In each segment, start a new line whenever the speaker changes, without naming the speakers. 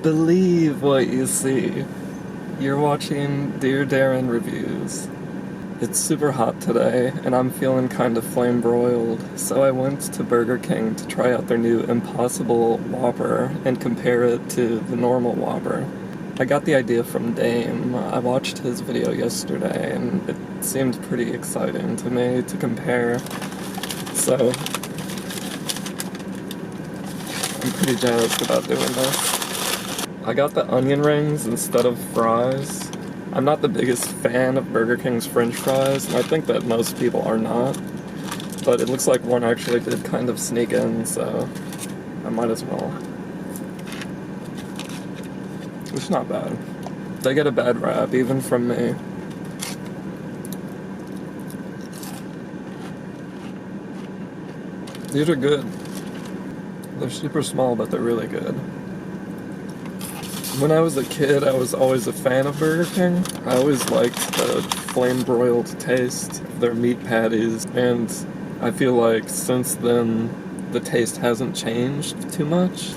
believe what you see. You're watching Dear Darren Reviews. It's super hot today, and I'm feeling kind of flame-broiled, so I went to Burger King to try out their new Impossible Whopper and compare it to the normal Whopper. I got the idea from Dame. I watched his video yesterday, and it seemed pretty exciting to me to compare, so I'm pretty jazzed about doing this. I got the onion rings instead of fries. I'm not the biggest fan of Burger King's French fries, and I think that most people are not. But it looks like one actually did kind of sneak in, so I might as well. It's not bad. They get a bad rap, even from me. These are good. They're super small, but they're really good. When I was a kid, I was always a fan of Burger King. I always liked the flame-broiled taste of their meat patties, and I feel like since then, the taste hasn't changed too much.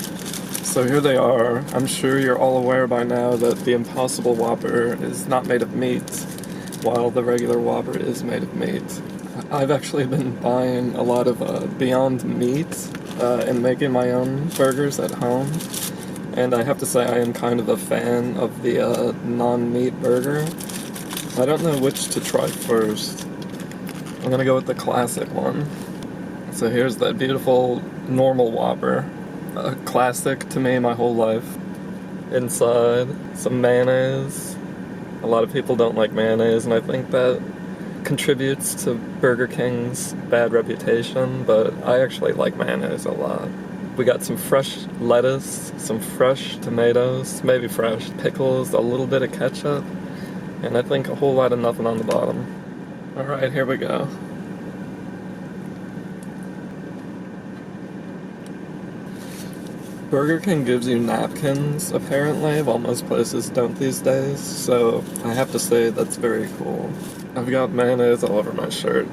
So here they are. I'm sure you're all aware by now that the Impossible Whopper is not made of meat, while the regular Whopper is made of meat. I've actually been buying a lot of Beyond Meat and making my own burgers at home. And I have to say I am kind of a fan of the non-meat burger. I don't know which to try first. I'm gonna go with the classic one. So here's that beautiful normal Whopper. A classic to me my whole life. Inside, some mayonnaise. A lot of people don't like mayonnaise, and I think that contributes to Burger King's bad reputation, but I actually like mayonnaise a lot. We got some fresh lettuce, some fresh tomatoes, maybe fresh pickles, a little bit of ketchup, and I think a whole lot of nothing on the bottom. Alright, here we go. Burger King gives you napkins, apparently, while most places don't these days, so I have to say that's very cool. I've got mayonnaise all over my shirt.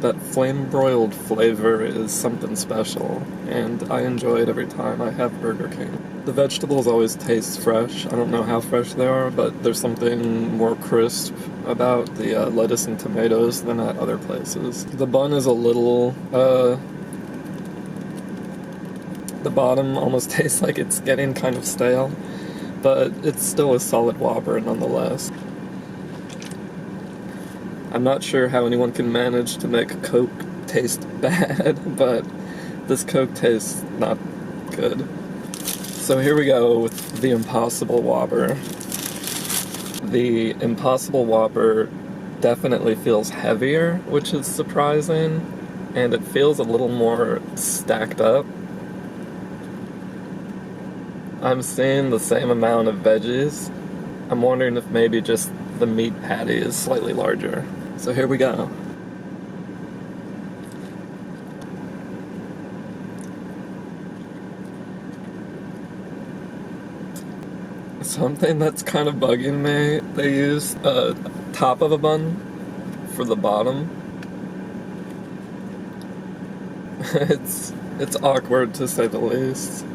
That flame-broiled flavor is something special, and I enjoy it every time I have Burger King. The vegetables always taste fresh. I don't know how fresh they are, but there's something more crisp about the lettuce and tomatoes than at other places. The bun is a little, the bottom almost tastes like it's getting kind of stale, but it's still a solid Whopper nonetheless. I'm not sure how anyone can manage to make Coke taste bad, but this Coke tastes not good. So here we go with the Impossible Whopper. The Impossible Whopper definitely feels heavier, which is surprising, and it feels a little more stacked up. I'm seeing the same amount of veggies. I'm wondering if maybe just the meat patty is slightly larger. So here we go. Something that's kind of bugging me, they use top of a bun for the bottom. It's awkward to say the least.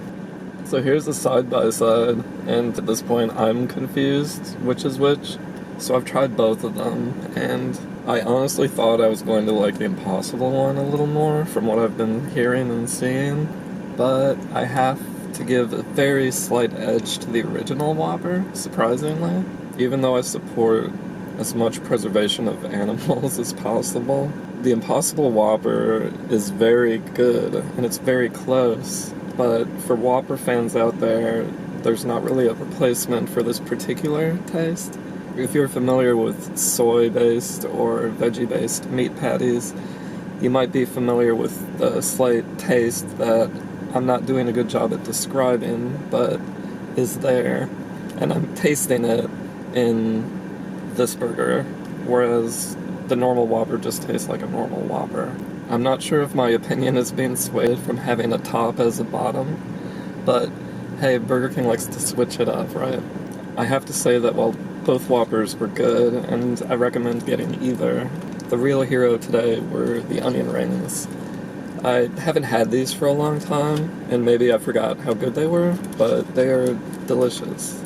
So here's a side-by-side, and at this point I'm confused which is which. So I've tried both of them, and I honestly thought I was going to like the Impossible one a little more from what I've been hearing and seeing, but I have to give a very slight edge to the original Whopper, surprisingly. Even though I support as much preservation of animals as possible, the Impossible Whopper is very good, and it's very close, but for Whopper fans out there, there's not really a replacement for this particular taste. If you're familiar with soy-based or veggie-based meat patties, you might be familiar with the slight taste that I'm not doing a good job at describing, but is there, and I'm tasting it in this burger, whereas the normal Whopper just tastes like a normal Whopper. I'm not sure if my opinion is being swayed from having a top as a bottom, but hey, Burger King likes to switch it up, right? I have to say that while both Whoppers were good, and I recommend getting either, the real hero today were the onion rings. I haven't had these for a long time, and maybe I forgot how good they were, but they are delicious.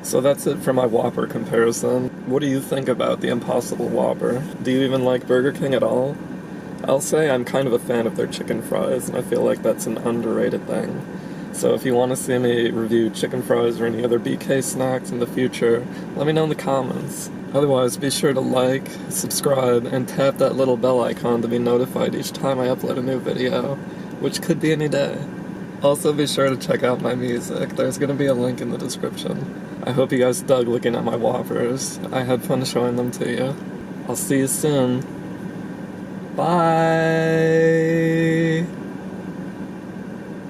So that's it for my Whopper comparison. What do you think about the Impossible Whopper? Do you even like Burger King at all? I'll say I'm kind of a fan of their chicken fries, and I feel like that's an underrated thing. So if you want to see me review chicken fries or any other BK snacks in the future, let me know in the comments. Otherwise, be sure to like, subscribe, and tap that little bell icon to be notified each time I upload a new video, which could be any day. Also, be sure to check out my music. There's going to be a link in the description. I hope you guys dug looking at my Whoppers. I had fun showing them to you. I'll see you soon. Bye!